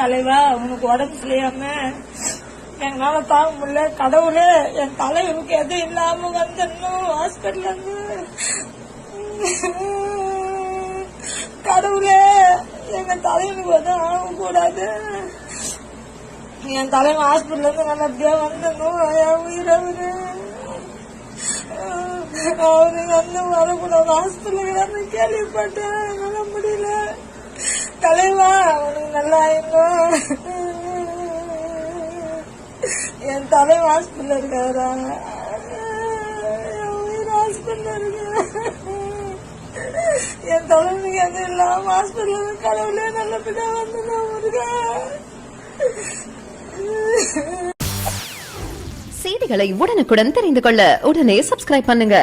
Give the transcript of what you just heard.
தலைவா உனக்கு உடம்பு சரியாம எங்களால தாங்க முடியல. கடவுளே என் தலைவனுக்கு எதுவும் இல்லாம வந்துடணும் ஹாஸ்பிட்டல்ல இருந்து. கடவுளே எங்க தலைவனுக்கு எதுவும் ஆகக்கூடாது. என் தலைவன் ஹாஸ்பிட்டல்ல இருந்து நல்லபடியா வந்துடணும். உயிரவரு அவரு வந்து வரக்கூடாது ஹாஸ்பிட்டலுக்கு கேள்விப்பட்டேன். என்னால முடியல. தலைவா அவனுக்கு நல்லா ஆயிடும். என் தலைவன் ஹாஸ்பிட்டல் இருக்காரா? என் உயிர் ஹாஸ்பிட்டல் இருக்கு. என் தலைவனுக்கு எதுவும் இல்லாம ஹாஸ்பிட்டல் கடவுளே நல்லபடியா வந்து செய்திகளை உடனுக்குடன் தெரிந்து கொள்ள உடனே சப்ஸ்கிரைப் பண்ணுங்க.